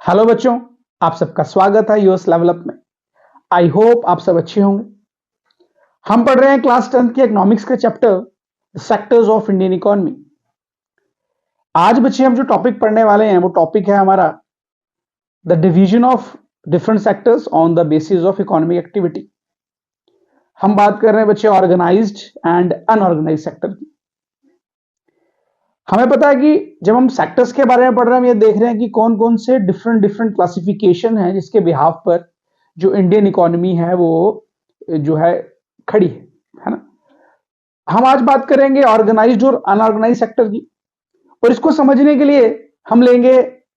Hello बच्चों, आप सबका स्वागत है यूएस लेवल अप में। आई होप आप सब अच्छे होंगे। हम पढ़ रहे हैं क्लास 10th के इकोनॉमिक्स के chapter sectors of Indian economy. आज बच्चे हम जो टॉपिक पढ़ने वाले हैं वो टॉपिक है हमारा the division of different sectors on the basis of economic activity. हम बात कर रहे हैं बच्चे ऑर्गेनाइज्ड एंड अनऑर्गेनाइज्ड सेक्टर की। हमें पता है कि जब हम सेक्टर्स के बारे में पढ़ रहे हैं हम ये देख रहे हैं कि कौन कौन से डिफरेंट डिफरेंट क्लासिफिकेशन है जिसके बिहाफ पर जो इंडियन इकोनॉमी है वो जो है खड़ी है ना। हम आज बात करेंगे ऑर्गेनाइज्ड और अनऑर्गेनाइज्ड सेक्टर की, और इसको समझने के लिए हम लेंगे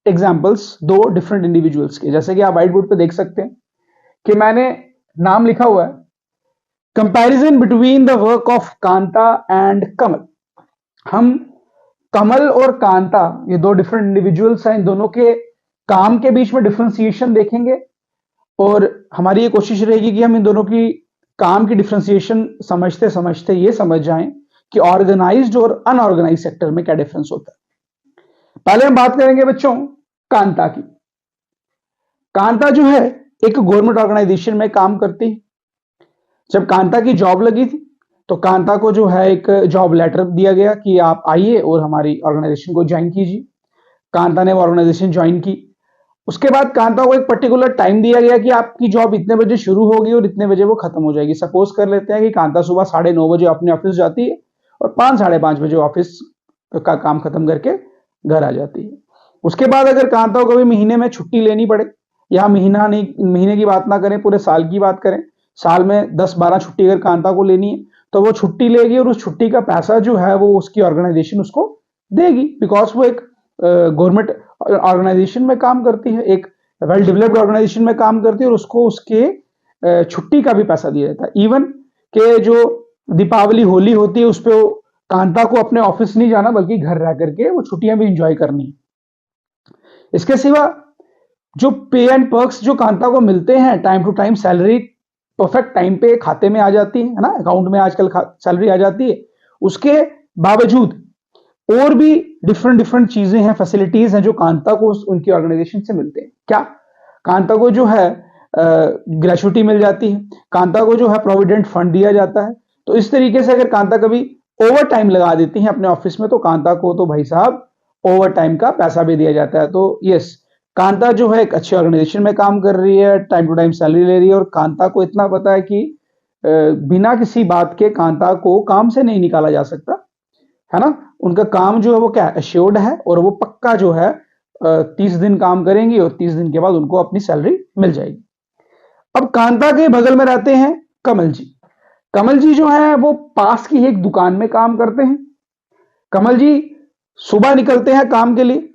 एग्जांपल्स दो डिफरेंट इंडिविजुअल्स के। जैसे कि आप व्हाइट बोर्ड पे देख सकते हैं कि मैंने नाम लिखा हुआ है comparison between the work of Kanta and Kamal. हम कमल और कांता ये दो डिफरेंट इंडिविजुअल्स हैं, इन दोनों के काम के बीच में डिफरेंशिएशन देखेंगे और हमारी ये कोशिश रहेगी कि हम इन दोनों की काम की डिफरेंशिएशन समझते समझते ये समझ जाएं कि ऑर्गेनाइज्ड और अनऑर्गेनाइज्ड सेक्टर में क्या डिफरेंस होता है। पहले हम बात करेंगे बच्चों कांता की। कांता जो है एक गवर्नमेंट ऑर्गेनाइजेशन में काम करती है। जब कांता की जॉब लगी थी तो कांता को जो है एक जॉब लेटर दिया गया कि आप आइए और हमारी ऑर्गेनाइजेशन को ज्वाइन कीजिए। कांता ने वो ऑर्गेनाइजेशन ज्वाइन की। उसके बाद कांता को एक पर्टिकुलर टाइम दिया गया कि आपकी जॉब इतने बजे शुरू होगी और इतने बजे वो खत्म हो जाएगी। सपोज कर लेते हैं कि कांता सुबह 9:30 बजे अपने ऑफिस जाती है और 5 साढ़े 5 बजे ऑफिस का काम खत्म करके घर आ जाती है। उसके बाद अगर कांता को कभी महीने में छुट्टी लेनी पड़े, या महीना नहीं, महीने की बात ना करें, पूरे साल की बात करें, साल में 10-12 छुट्टी अगर कांता को लेनी है तो वो छुट्टी लेगी और उस छुट्टी का पैसा जो है वो उसकी ऑर्गेनाइजेशन उसको देगी, बिकॉज वो एक गवर्नमेंट ऑर्गेनाइजेशन में काम करती है, एक वेल डेवलप्ड ऑर्गेनाइजेशन में काम करती है और उसको उसके छुट्टी का भी पैसा दिया जाता है। इवन के जो दीपावली होली होती है उस पर कांता को अपने ऑफिस नहीं जाना बल्कि घर रह करके वो छुट्टियां भी इंजॉय करनी। इसके सिवा जो पे एंड पर्क्स जो कांता को मिलते हैं, time to time salary perfect time पे खाते में आ जाती है ना, अकाउंट में आजकल सैलरी आ जाती है। उसके बावजूद और भी डिफरेंट डिफरेंट चीजें हैं, फैसिलिटीज हैं जो कांता को उनकी ऑर्गेनाइजेशन से मिलते हैं। क्या कांता को जो है ग्रेचुटी मिल जाती है, कांता को जो है प्रोविडेंट फंड दिया जाता है। तो इस तरीके से अगर कांता कभी ओवर टाइम लगा देती है अपने ऑफिस में तो कांता को तो भाई साहब ओवर टाइम का पैसा भी दिया जाता है। तो यस, कांता जो है एक अच्छी ऑर्गेनाइजेशन में काम कर रही है, टाइम टू टाइम सैलरी ले रही है और कांता को इतना पता है कि बिना किसी बात के कांता को काम से नहीं निकाला जा सकता है ना। उनका काम जो है वो क्या एश्योर्ड है और वो पक्का जो है 30 दिन काम करेंगी और 30 दिन के बाद उनको अपनी सैलरी मिल जाएगी। अब कांता के बगल में रहते हैं कमल जी। कमल जी जो है वो पास की एक दुकान में काम करते हैं। कमल जी सुबह निकलते हैं काम के लिए,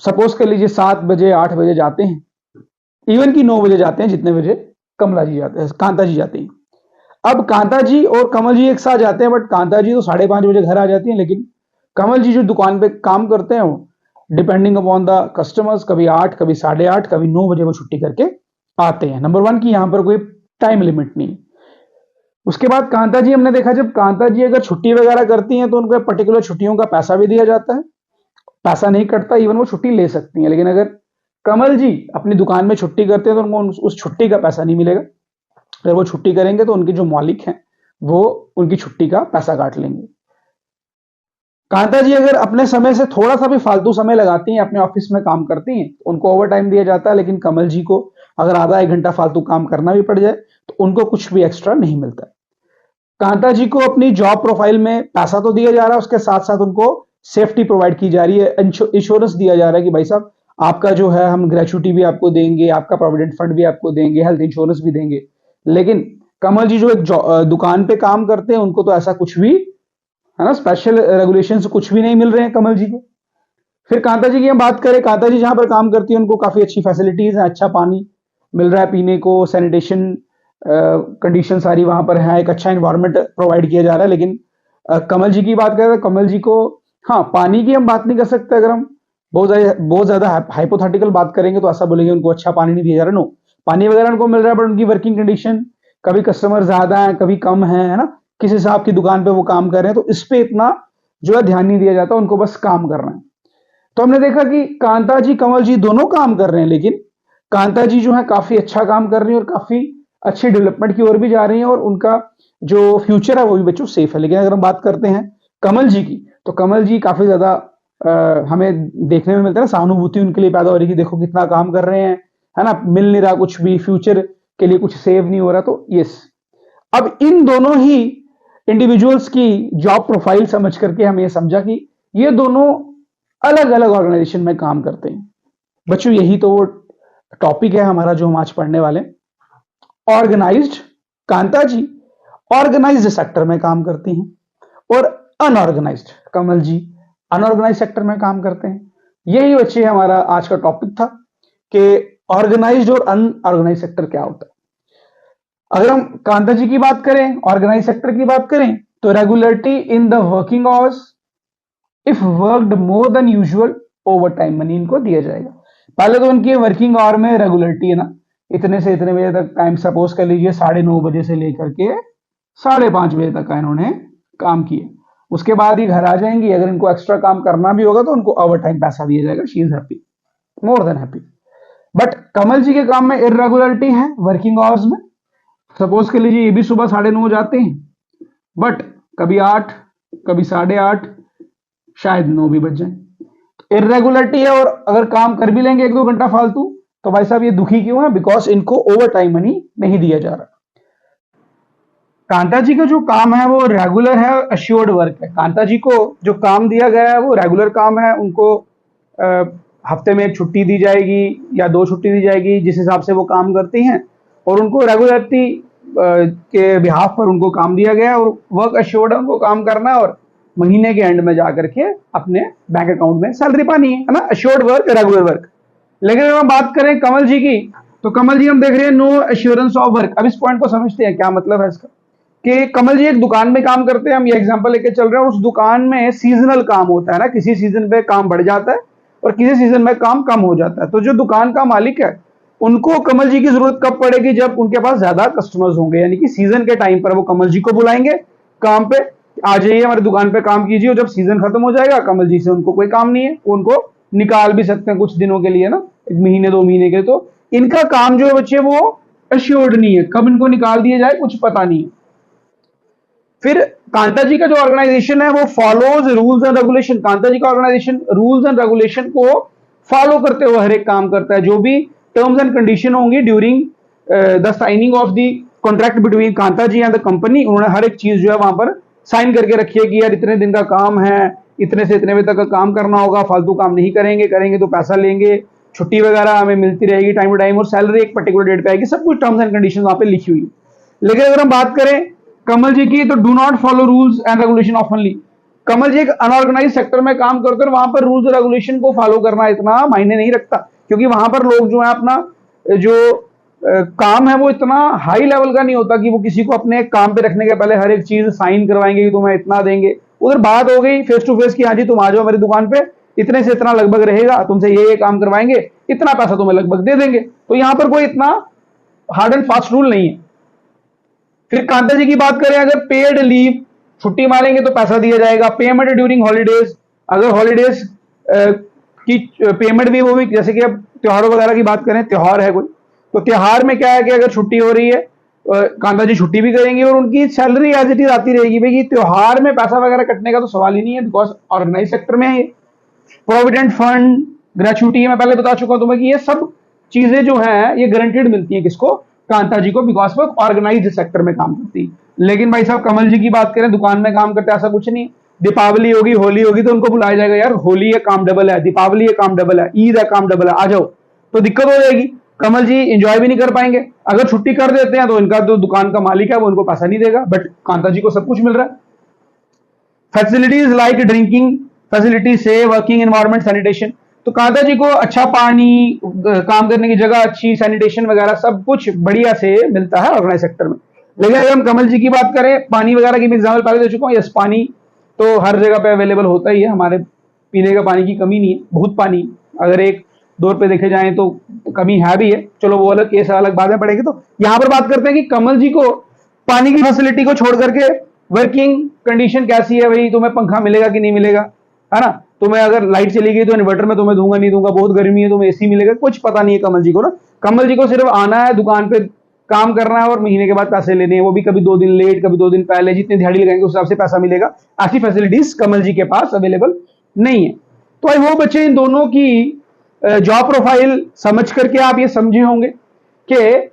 सपोज कर लीजिए 7 बजे 8 बजे जाते हैं, इवन की 9 बजे जाते हैं, जितने बजे कमला जी जाते हैं, कांता जी जाते हैं। अब कांता जी और कमल जी एक साथ जाते हैं, बट कांता जी तो 5:30 बजे घर आ जाती हैं, लेकिन कमल जी जो दुकान पे काम करते हैं वो डिपेंडिंग अपॉन द कस्टमर्स कभी 8 कभी 8:30 कभी 9 बजे वो छुट्टी करके आते हैं। नंबर 1 की यहां पर कोई टाइम लिमिट नहीं। उसके बाद कांता जी हमने देखा जब कांता जी अगर छुट्टी वगैरह करती हैं तो उनको पर्टिकुलर छुट्टियों का पैसा भी दिया जाता है, पैसा नहीं कटता, इवन वो छुट्टी ले सकती हैं। लेकिन अगर कमल जी अपनी दुकान में छुट्टी करते हैं तो उनको उस छुट्टी का पैसा नहीं मिलेगा। अगर वो छुट्टी करेंगे तो उनके जो मालिक हैं वो उनकी छुट्टी का पैसा काट लेंगे। कांता जी अगर अपने समय से थोड़ा सा भी फालतू समय लगाती हैं, अपने ऑफिस में काम करती हैं, उनको ओवर टाइम दिया जाता है। लेकिन कमल जी को अगर आधा 1 घंटा फालतू काम करना भी पड़ जाए तो उनको कुछ भी एक्स्ट्रा नहीं मिलता। कांता जी को अपनी जॉब प्रोफाइल में पैसा तो दिया जा रहा है, उसके साथ साथ उनको सेफ्टी प्रोवाइड की जा रही है, इंश्योरेंस दिया जा रहा है कि भाई साहब आपका जो है हम ग्रेचुटी भी आपको देंगे, आपका प्रोविडेंट फंड भी आपको देंगे, हेल्थ इंश्योरेंस भी देंगे। लेकिन कमल जी जो एक दुकान पे काम करते हैं उनको तो ऐसा कुछ भी है ना, स्पेशल रेगुलेशन कुछ भी नहीं मिल रहे हैं कमल जी को। फिर कांता जी की हम बात करें, कांता जी जहां पर काम करती है उनको काफी अच्छी फैसिलिटीज है, अच्छा पानी मिल रहा है पीने को, सैनिटेशन कंडीशन सारी वहां पर है, एक अच्छा एनवायरनमेंट प्रोवाइड किया जा रहा है। लेकिन कमल जी की बात करें तो कमल जी को, हाँ पानी की हम बात नहीं कर सकते। अगर हम बहुत ज्यादा हाइपोथेटिकल बात करेंगे तो ऐसा बोलेंगे उनको अच्छा पानी नहीं दिया जा रहा। नो, पानी वगैरह उनको मिल रहा है, बट उनकी वर्किंग कंडीशन कभी कस्टमर ज्यादा है कभी कम है ना, किस हिसाब की दुकान पे वो काम कर रहे हैं, तो इस पे इतना जो है ध्यान नहीं दिया जाता, उनको बस काम करना है। तो हमने देखा कि कांता जी कमल जी दोनों काम कर रहे हैं, लेकिन कांता जी जो है काफी अच्छा काम कर रही है और काफी अच्छी डेवलपमेंट की ओर भी जा रही हैं और उनका जो फ्यूचर है वो भी बच्चों सेफ है। लेकिन अगर हम बात करते हैं कमल जी की, तो कमल जी काफी ज्यादा हमें देखने में मिलता है, सहानुभूति उनके लिए पैदा हो रही है कि देखो कितना काम कर रहे हैं, है ना, मिल नहीं रहा कुछ भी, फ्यूचर के लिए कुछ सेव नहीं हो रहा। तो यस, अब इन दोनों ही इंडिविजुअल्स की जॉब प्रोफाइल समझ करके हमें ये समझा कि ये दोनों अलग अलग ऑर्गेनाइजेशन में काम करते हैं। बच्चों यही तो वो टॉपिक है हमारा जो हम आज पढ़ने वाले। ऑर्गेनाइज्ड, कांता जी ऑर्गेनाइज्ड सेक्टर में काम करती हैं और अनऑर्गेनाइज्ड कमल जी अनऑर्गेनाइज सेक्टर में काम करते हैं। यही बच्चे हमारा आज का टॉपिक था कि ऑर्गेनाइज्ड और अनऑर्गेनाइज सेक्टर क्या होता है। अगर हम कांता जी की बात करें, ऑर्गेनाइज सेक्टर की बात करें, तो regularity in the working hours if worked more than usual over time money इनको दिया जाएगा। पहले तो उनकी वर्किंग आवर में रेगुलरिटी है ना, इतने से इतने बजे तक टाइम, सपोज कर लीजिए 9:30 बजे से लेकर के 5:30 बजे तक का इन्होंने काम किया। उसके बाद ही घर आ जाएंगी। अगर इनको एक्स्ट्रा काम करना भी होगा तो उनको ओवर टाइम पैसा दिया जाएगा। She is happy, more than happy. But Kamal ji के काम में इरेगुलरिटी है वर्किंग आवर्स में। सपोज कर लीजिए ये भी सुबह 9:30 जाते हैं, बट कभी 8, कभी 8:30, शायद 9 भी बज जाए। इरेगुलरिटी है और अगर काम कर भी लेंगे 1-2 घंटा फालतू, तो भाई साहब ये दुखी क्यों है? बिकॉज इनको ओवर टाइम मनी नहीं दिया जा रहा। कांता जी का जो काम है वो रेगुलर है, अश्योर्ड वर्क है। कांता जी को जो काम दिया गया है वो रेगुलर काम है। उनको हफ्ते में 1 छुट्टी दी जाएगी या 2 छुट्टी दी जाएगी, जिस हिसाब से वो काम करती हैं, और उनको रेगुलरिटी के बिहाफ पर उनको काम दिया गया है और वर्क अश्योर्ड है, उनको काम करना है और महीने के एंड में जाकर के अपने बैंक अकाउंट में सैलरी पानी है ना। Assured work, regular work. लेकिन अगर हम बात करें कमल जी की, तो कमल जी हम देख रहे हैं नो एश्योरेंस ऑफ वर्क। अब इस पॉइंट को समझते हैं, क्या मतलब है इसका, कि कमल जी एक दुकान में काम करते हैं, हम ये एग्जांपल लेके चल रहे हैं। उस दुकान में सीजनल काम होता है ना, किसी सीजन पे काम बढ़ जाता है और किसी सीजन में काम कम हो जाता है। तो जो दुकान का मालिक है उनको कमल जी की जरूरत कब पड़ेगी? जब उनके पास ज्यादा कस्टमर्स होंगे, यानी कि सीजन के टाइम पर वो कमल जी को बुलाएंगे काम पे, आ जाइए हमारी दुकान पे काम कीजिए। और जब सीजन खत्म हो जाएगा, कमल जी से उनको कोई काम नहीं है, उनको निकाल भी सकते हैं कुछ दिनों के लिए ना, 1 महीने 2 महीने के। तो इनका काम जो है बच्चे वो अश्योर्ड नहीं है, कब इनको निकाल दिया जाए कुछ पता नहीं है। फिर कांता जी का जो ऑर्गेनाइजेशन है वो follows rules and regulation. Kanta ji का ऑर्गेनाइजेशन रूल्स एंड रेगुलेशन को फॉलो करते हुए हर एक काम करता है। जो भी टर्म्स एंड कंडीशन होंगी during the signing of the contract between Kanta ji and the company, उन्होंने हर एक चीज जो है वहां पर साइन करके रखी है कि यार इतने दिन का काम है, इतने से इतने बजे तक का काम करना होगा, फालतू काम नहीं करेंगे, करेंगे तो पैसा लेंगे, छुट्टी वगैरह हमें मिलती रहेगी टाइम टू टाइम, और सैलरी एक पर्टिकुलर डेट पे आएगी। सब कुछ टर्म्स एंड कंडीशन वहां पे लिखी हुई है। लेकिन अगर हम बात करें कमल जी की, तो do not follow rules and regulation ऑफनली। कमल जी एक अनऑर्गेनाइज सेक्टर में काम करते हैं, वहां पर रूल्स और रेगुलेशन को फॉलो करना इतना मायने नहीं रखता, क्योंकि वहां पर लोग जो है अपना जो काम है वो इतना हाई लेवल का नहीं होता कि वो किसी को अपने काम पे रखने के पहले हर एक चीज साइन करवाएंगे कि तुम्हें इतना देंगे। उधर बात हो गई फेस टू फेस की, हाँ जी तुम आ जाओ मेरी दुकान पे, इतने से इतना लगभग रहेगा, तुमसे ये काम करवाएंगे, इतना पैसा तुम्हें लगभग दे देंगे। तो यहां पर कोई इतना हार्ड एंड फास्ट रूल नहीं है। फिर कांता जी की बात करें, अगर पेड लीव, छुट्टी मारेंगे तो पैसा दिया जाएगा। पेमेंट ड्यूरिंग हॉलीडेज, अगर हॉलीडेज की पेमेंट भी, वो भी जैसे कि अब त्योहारों वगैरह की बात करें, त्योहार है कोई, तो त्योहार में क्या है कि अगर छुट्टी हो रही है, कांता जी छुट्टी भी करेंगी और उनकी सैलरी एज इट इज आती रहेगी। भाई त्योहार में पैसा वगैरह कटने का तो सवाल ही नहीं है, बिकॉज ऑर्गेनाइज सेक्टर में है ये। प्रोविडेंट फंड, ग्रेचुटी, मैं पहले बता चुका हूं तुम्हें कि ये सब चीजें जो है ये गारंटीड मिलती है किसको? कांता जी को, बिकॉज वो ऑर्गेनाइज्ड सेक्टर में काम करती है। लेकिन भाई साहब कमल जी की बात करें, दुकान में काम करते, ऐसा कुछ नहीं। दीपावली होगी, होली होगी, तो उनको बुलाया जाएगा, यार होली है काम डबल है, दीपावली है काम डबल है, ईद है काम डबल है, आ जाओ। तो दिक्कत हो जाएगी, कमल जी एंजॉय भी नहीं कर पाएंगे। अगर छुट्टी कर देते हैं तो इनका जो दुकान का मालिक है वो उनको पैसा नहीं देगा, बट कांता जी को सब कुछ मिल रहा है। फैसिलिटीज लाइक ड्रिंकिंग फैसिलिटी से वर्किंग एनवायरमेंट, सैनिटेशन, तो कांता जी को अच्छा पानी, काम करने की जगह अच्छी, सैनिटेशन वगैरह सब कुछ बढ़िया से मिलता है ऑर्गेनाइज सेक्टर में। लेकिन अगर हम कमल जी की बात करें, पानी वगैरह की भी एग्जाम्पल पहले दे चुका हूँ। यस, पानी तो हर जगह पे अवेलेबल होता ही है, हमारे पीने का पानी की कमी नहीं है, बहुत पानी, अगर एक दौर पे देखे जाएं तो कमी है भी है, चलो वो अलग केस अलग बाद में पड़ेगी। तो यहाँ पर बात करते हैं कि कमल जी को पानी की फैसिलिटी को छोड़ करके वर्किंग कंडीशन कैसी है, भाई तुम्हें पंखा मिलेगा कि नहीं मिलेगा, है ना। तुम्हें अगर लाइट चली गई तो इन्वर्टर में तुम्हें दूंगा नहीं दूंगा, बहुत गर्मी है तुम्हें एसी मिलेगा, कुछ पता नहीं है कमल जी को ना। कमल जी को सिर्फ आना है दुकान पे, काम करना है और महीने के बाद पैसे लेने हैं, वो भी कभी 2 दिन लेट, कभी 2 दिन पहले, जितनी दिहाड़ी लगाएंगे उस हिसाब से पैसा मिलेगा। ऐसी फैसिलिटीज कमल जी के पास अवेलेबल नहीं है। तो आई वो बच्चे इन दोनों की जॉब प्रोफाइल समझ करके आप ये समझे होंगे कि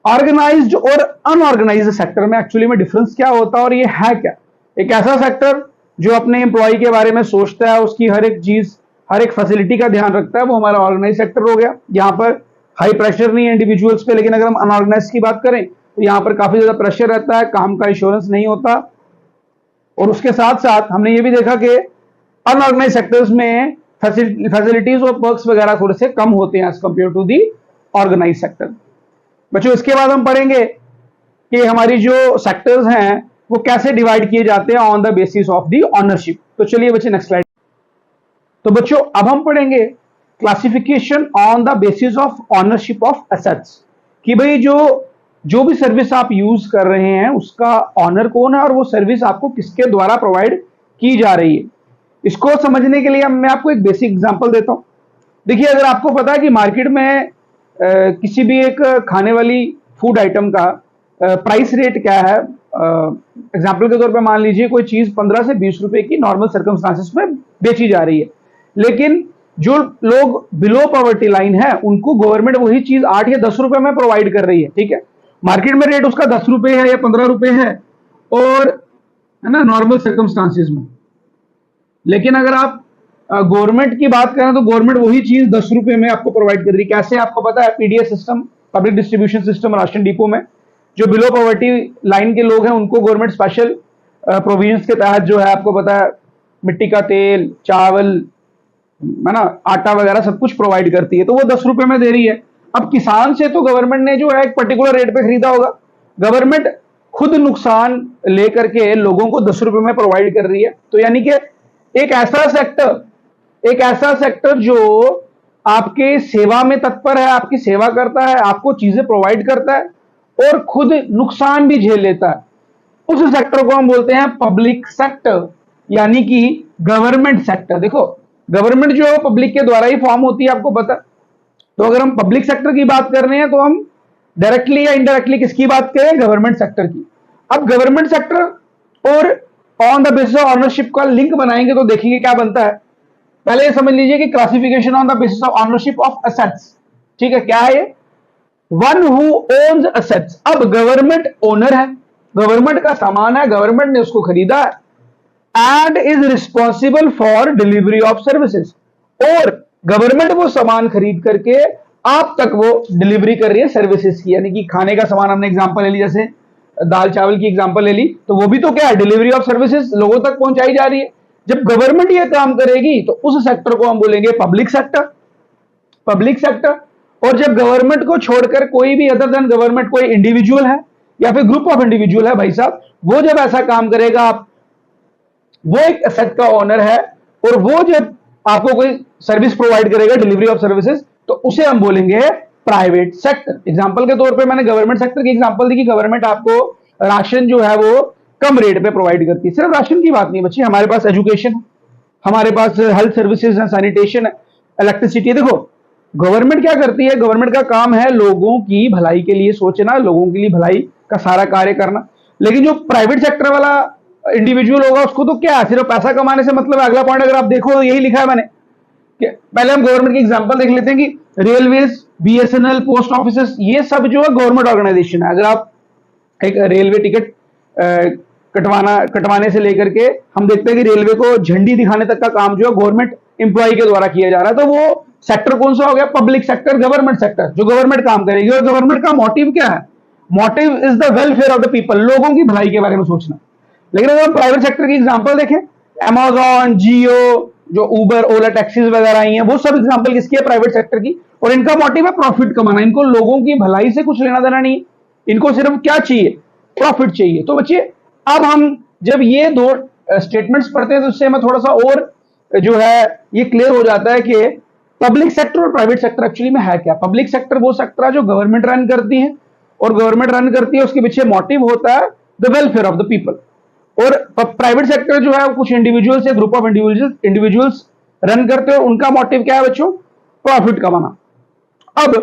ऑर्गेनाइज्ड और अनऑर्गेनाइज्ड सेक्टर में एक्चुअली में डिफरेंस क्या होता है और ये है क्या। एक ऐसा सेक्टर जो अपने एम्प्लॉय के बारे में सोचता है, उसकी हर एक चीज, हर एक फैसिलिटी का ध्यान रखता है, वो हमारा ऑर्गेनाइज सेक्टर हो गया। यहाँ पर हाई प्रेशर नहीं है इंडिविजुअल्स पे, लेकिन अगर हम अनऑर्गेनाइज की बात करें तो यहाँ पर काफी ज्यादा प्रेशर रहता है, काम का इंश्योरेंस नहीं होता। और उसके साथ साथ हमने ये भी देखा कि अनऑर्गेनाइज सेक्टर्स में फैसिलिटीज और पर्क्स वगैरह थोड़े से कम होते हैं as compare to the organised sector. बच्चों इसके बाद हम पढ़ेंगे कि हमारी जो सेक्टर्स हैं वो कैसे डिवाइड किए जाते हैं on the basis of the ownership. तो चलिए बच्चे नेक्स्ट स्लाइड। तो बच्चों अब हम पढ़ेंगे classification on the basis of ownership of assets, कि भाई जो भी सर्विस आप यूज कर रहे हैं उसका ऑनर कौन है और वो सर्विस आपको किसके द्वारा प्रोवाइड की जा रही है। इसको समझने के लिए मैं आपको एक बेसिक एग्जांपल देता हूं। देखिए अगर आपको पता है कि मार्केट में किसी भी एक खाने वाली फूड आइटम का प्राइस रेट क्या है, एग्जाम्पल के तौर पे मान लीजिए कोई चीज 15 से 20 रुपए की नॉर्मल सर्कमस्टांसेस में बेची जा रही है, लेकिन जो लोग बिलो पॉवर्टी लाइन है उनको गवर्नमेंट वही चीज 8 या 10 रुपए में प्रोवाइड कर रही है। ठीक है, मार्केट में रेट उसका 10 रुपए है या 15 रुपए है और है ना नॉर्मल सर्कमस्टांसेस में। लेकिन अगर आप गवर्नमेंट की बात करें तो गवर्नमेंट वही चीज 10 रुपए में आपको प्रोवाइड कर रही है। कैसे आपको पता है, PDS system, public distribution system, ration depot में जो बिलो पॉवर्टी लाइन के लोग हैं उनको गवर्नमेंट स्पेशल प्रोविजंस के तहत जो है आपको पता है मिट्टी का तेल, चावल, है ना, आटा वगैरह सब कुछ प्रोवाइड करती है, तो वो 10 रुपए में दे रही है। अब किसान से तो गवर्नमेंट ने जो है एक पर्टिकुलर रेट पे खरीदा होगा, गवर्नमेंट खुद नुकसान लेकर के लोगों को 10 रुपए में प्रोवाइड कर रही है। तो यानी कि एक ऐसा सेक्टर जो आपके सेवा में तत्पर है, आपकी सेवा करता है, आपको चीजें प्रोवाइड करता है और खुद नुकसान भी झेल लेता है, उस सेक्टर को हम बोलते हैं पब्लिक सेक्टर, यानी कि गवर्नमेंट सेक्टर। देखो गवर्नमेंट जो है पब्लिक के द्वारा ही फॉर्म होती है, आपको पता। तो अगर हम पब्लिक सेक्टर की बात कर रहे हैं तो हम डायरेक्टली या इनडायरेक्टली किसकी बात करें, गवर्नमेंट सेक्टर की। अब गवर्नमेंट सेक्टर और on the basis of ownership का लिंक बनाएंगे तो देखिए क्या बनता है। पहले ये समझ लीजिए कि classification on the basis of ownership of assets. ठीक है, क्या है ये, वन हु ओन्स एसेट्स। अब गवर्नमेंट ओनर है, गवर्नमेंट का सामान है, गवर्नमेंट ने उसको खरीदा है, and is responsible for delivery of services, और गवर्नमेंट वो सामान खरीद करके आप तक वो डिलीवरी कर रही है सर्विसेज की। यानी कि खाने का सामान हमने एग्जांपल ले ली, जैसे दाल चावल की एग्जांपल ले ली, तो वो भी तो क्या है, डिलीवरी ऑफ सर्विसेज, लोगों तक पहुंचाई जा रही है। जब गवर्नमेंट ये काम करेगी तो उस सेक्टर को हम बोलेंगे पब्लिक सेक्टर, पब्लिक सेक्टर। और जब गवर्नमेंट को छोड़कर कोई भी अदर देन गवर्नमेंट कोई इंडिविजुअल है या फिर ग्रुप ऑफ इंडिविजुअल है भाई साहब, वो जब ऐसा काम करेगा, आप वो एक एसेट का ओनर है और वो जब आपको कोई सर्विस प्रोवाइड करेगा, डिलीवरी ऑफ सर्विसेज, तो उसे हम बोलेंगे प्राइवेट सेक्टर। एग्जांपल के तौर पे मैंने गवर्नमेंट सेक्टर की एग्जांपल दी कि गवर्नमेंट आपको राशन जो है वो कम रेट पे प्रोवाइड करती है। सिर्फ राशन की बात नहीं बच्ची, हमारे पास एजुकेशन, हमारे पास हेल्थ सर्विसेज है, सैनिटेशन है, इलेक्ट्रिसिटी। देखो गवर्नमेंट क्या करती है, गवर्नमेंट का काम है लोगों की भलाई के लिए सोचना, लोगों के लिए भलाई का सारा कार्य करना। लेकिन जो प्राइवेट सेक्टर वाला इंडिविजुअल होगा उसको तो क्या है, सिर्फ पैसा कमाने से मतलब है। अगला पॉइंट अगर आप देखो यही लिखा है मैंने, कि पहले हम गवर्नमेंट की एग्जांपल देख लेते हैं कि रेलवेज, बीएसएनएल, पोस्ट ऑफिसेस, ये सब जो है गवर्नमेंट ऑर्गेनाइजेशन है। अगर आप एक रेलवे टिकट कटवाने से लेकर के हम देखते हैं कि रेलवे को झंडी दिखाने तक का काम जो है गवर्नमेंट एम्प्लॉय के द्वारा किया जा रहा है, तो वो सेक्टर कौन सा हो गया, पब्लिक सेक्टर, गवर्नमेंट सेक्टर, जो गवर्नमेंट काम करेगी। और गवर्नमेंट का मोटिव क्या है, motive is the welfare of the people, लोगों की भलाई के बारे में सोचना। लेकिन अगर हम प्राइवेट सेक्टर की एग्जांपल देखें, अमेजॉन, जियो, जो उबर, ओला, टैक्सीज वगैरह आई हैं, वो सब एग्जांपल किसकी है, प्राइवेट सेक्टर की। और इनका मोटिव है प्रॉफिट कमाना, इनको लोगों की भलाई से कुछ लेना देना नहीं, इनको सिर्फ क्या चाहिए, प्रॉफिट चाहिए। तो बच्चे अब हम जब ये दो स्टेटमेंट्स पढ़ते हैं तो उससे हमें थोड़ा सा और जो है ये क्लियर हो जाता है कि पब्लिक सेक्टर और प्राइवेट सेक्टर एक्चुअली में है क्या। पब्लिक सेक्टर वो सेक्टर है जो गवर्नमेंट रन करती है, और गवर्नमेंट रन करती है उसके पीछे मोटिव होता है the welfare of the people. और प्राइवेट सेक्टर जो है कुछ इंडिविजुअल्स या ग्रुप ऑफ इंडिविजुअल्स रन करते हैं, उनका मोटिव क्या है बच्चों? प्रॉफिट कमाना। अब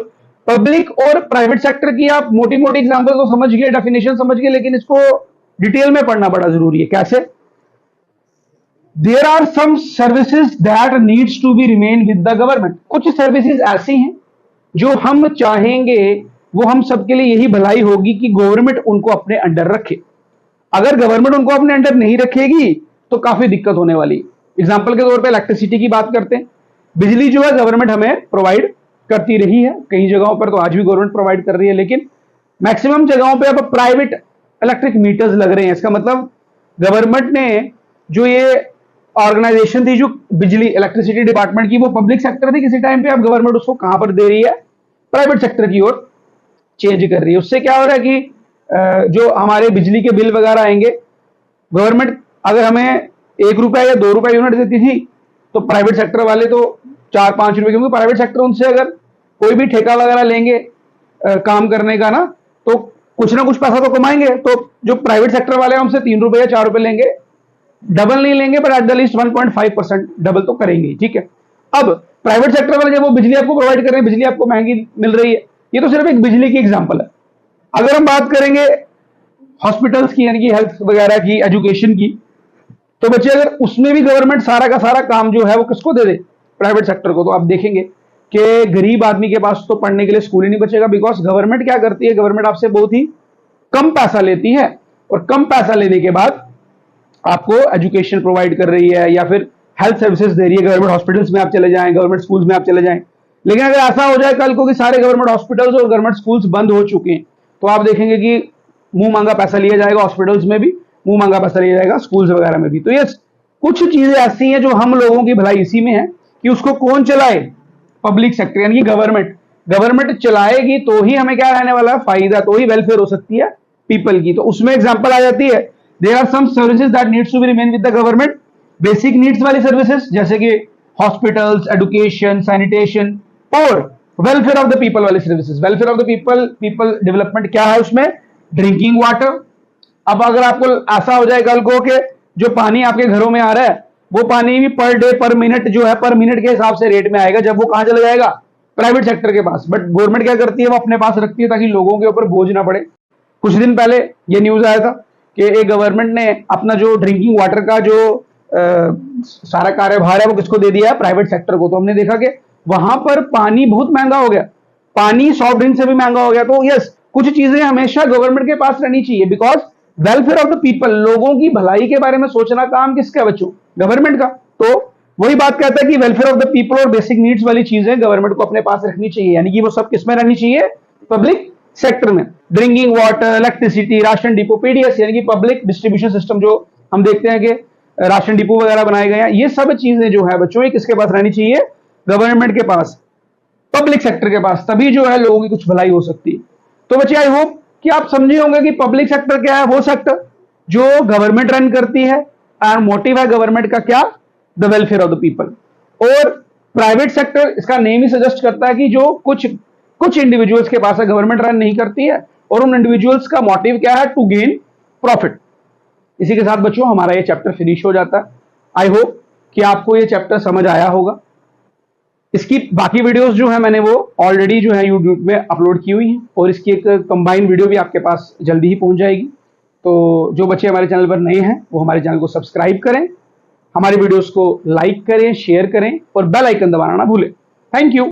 पब्लिक और प्राइवेट सेक्टर की आप मोटी मोटी एग्जांपल तो समझ गए, डेफिनेशन समझ गए, लेकिन इसको डिटेल में पढ़ना बड़ा जरूरी है। कैसे? There are some services that needs to be remain with the government. कुछ सर्विसेज ऐसी हैं जो हम चाहेंगे, वो हम सबके लिए यही भलाई होगी कि गवर्नमेंट उनको अपने अंडर रखे। अगर गवर्नमेंट उनको अपने अंडर नहीं रखेगी तो काफी दिक्कत होने वाली है। एग्जाम्पल के तौर पे इलेक्ट्रिसिटी की बात करते हैं। बिजली जो है गवर्नमेंट हमें प्रोवाइड करती रही है, कई जगहों पर तो आज भी गवर्नमेंट प्रोवाइड कर रही है, लेकिन मैक्सिमम जगहों पे अब प्राइवेट इलेक्ट्रिक मीटर्स लग रहे हैं। इसका मतलब गवर्नमेंट ने जो ये ऑर्गेनाइजेशन थी, जो बिजली इलेक्ट्रिसिटी डिपार्टमेंट की, वो पब्लिक सेक्टर थी किसी टाइम पे, अब गवर्नमेंट उसको कहां पर दे रही है? प्राइवेट सेक्टर की ओर चेंज कर रही है। उससे क्या हो रहा है कि जो हमारे बिजली के बिल वगैरह आएंगे, गवर्नमेंट अगर हमें 1 रुपया या 2 रुपया यूनिट देती थी, तो प्राइवेट सेक्टर वाले तो 4-5 रुपए, क्योंकि प्राइवेट सेक्टर उनसे अगर कोई भी ठेका वगैरह लेंगे काम करने का ना, तो कुछ ना कुछ पैसा तो कमाएंगे। तो जो प्राइवेट सेक्टर वाले हमसे 3 रुपए या 4 रुपए लेंगे, डबल नहीं लेंगे पर एट द लीस्ट 1.5% डबल तो करेंगे, ठीक है। अब प्राइवेट सेक्टर वाले जब वो बिजली आपको प्रोवाइड कर रहे हैं, बिजली आपको महंगी मिल रही है, ये तो सिर्फ एक बिजली की एग्जांपल है। अगर हम बात करेंगे हॉस्पिटल्स की, यानी कि हेल्थ वगैरह की, एजुकेशन की, तो बच्चे अगर उसमें भी गवर्नमेंट सारा का सारा काम जो है वो किसको दे दे? प्राइवेट सेक्टर को, तो आप देखेंगे कि गरीब आदमी के पास तो पढ़ने के लिए स्कूल ही नहीं बचेगा। बिकॉज गवर्नमेंट क्या करती है? गवर्नमेंट आपसे बहुत ही कम पैसा लेती है, और कम पैसा लेने के बाद आपको एजुकेशन प्रोवाइड कर रही है या फिर हेल्थ सर्विसेज दे रही है। गवर्नमेंट हॉस्पिटल्स में आप चले जाएं, गवर्नमेंट स्कूल्स में आप चले जाएं। लेकिन अगर ऐसा हो जाए कल को कि सारे गवर्नमेंट हॉस्पिटल्स और गवर्नमेंट स्कूल्स बंद हो चुके हैं, तो आप देखेंगे कि मुंह मांगा पैसा लिया जाएगा, हॉस्पिटल्स में भी मुंह मांगा पैसा लिया जाएगा, स्कूल्स वगैरह में भी। तो ये कुछ चीजें ऐसी हैं जो हम लोगों की भलाई इसी में है कि उसको कौन चलाए? पब्लिक सेक्टर, यानी कि गवर्नमेंट। गवर्नमेंट चलाएगी तो ही हमें क्या रहने वाला है? फायदा, तो ही वेलफेयर हो सकती है पीपल की। तो उसमें एग्जांपल आ जाती है, there are some services that needs to be remain with the government. Basic needs वाली सर्विसेज जैसे कि हॉस्पिटल्स, एजुकेशन, सैनिटेशन, और वेलफेयर ऑफ द पीपल वाली services. Welfare of the people, people development क्या है उसमें? Drinking water. अब अगर आपको ऐसा हो जाए कल को कि जो पानी आपके घरों में आ रहा है, वो पानी भी पर डे, पर मिनट जो है, पर मिनट के हिसाब से रेट में आएगा, जब वो कहां चला जाएगा? प्राइवेट सेक्टर के पास। बट गवर्नमेंट क्या करती है? वो अपने पास रखती है ताकि लोगों के ऊपर बोझ ना पड़े। कुछ दिन पहले ये न्यूज आया था कि एक गवर्नमेंट ने अपना जो ड्रिंकिंग वाटर का जो सारा कार्यभार है वो किसको दे दिया है? प्राइवेट सेक्टर को। तो हमने देखा कि वहां पर पानी बहुत महंगा हो गया, पानी सॉफ्ट ड्रिंक से भी महंगा हो गया। तो यस, कुछ चीजें हमेशा गवर्नमेंट के पास रहनी चाहिए, because welfare of the people, लोगों की भलाई के बारे में सोचना काम किसका बच्चों? गवर्नमेंट का। तो वही बात कहता है कि वेलफेयर ऑफ द पीपल और बेसिक नीड्स वाली चीजें गवर्नमेंट को अपने पास रखनी चाहिए, यानी कि वो सब किसमें रहनी चाहिए? पब्लिक सेक्टर में। Drinking water, electricity, ration depot, PDS यानी कि पब्लिक डिस्ट्रीब्यूशन सिस्टम, जो हम देखते हैं कि राशन डिपो वगैरह बनाए गए हैं, ये सब चीजें जो है बच्चों, ये किसके पास रहनी चाहिए? गवर्नमेंट के पास, पब्लिक सेक्टर के पास। तभी जो है लोगों की कुछ भलाई हो सकती है। तो बच्चे आई होप कि आप समझे होंगे कि पब्लिक सेक्टर क्या है? वो सेक्टर जो गवर्नमेंट रन करती है, और मोटिव है गवर्नमेंट का क्या? The welfare of the people. और प्राइवेट सेक्टर, इसका नेम ही सजेस्ट करता है कि जो कुछ इंडिविजुअल्स के पास है, गवर्नमेंट रन नहीं करती है, और उन इंडिविजुअल्स का मोटिव क्या है? To gain profit. इसी के साथ बच्चों हमारा ये चैप्टर फिनिश हो जाता है। आई होप कि आपको ये चैप्टर समझ आया होगा। इसकी बाकी वीडियोस जो है मैंने वो ऑलरेडी जो है यूट्यूब में अपलोड की हुई हैं, और इसकी एक कंबाइंड वीडियो भी आपके पास जल्दी ही पहुंच जाएगी। तो जो बच्चे हमारे चैनल पर नए हैं वो हमारे चैनल को सब्सक्राइब करें, हमारी वीडियोस को लाइक करें, शेयर करें, और बेल आइकन दबाना ना भूलें। Thank you.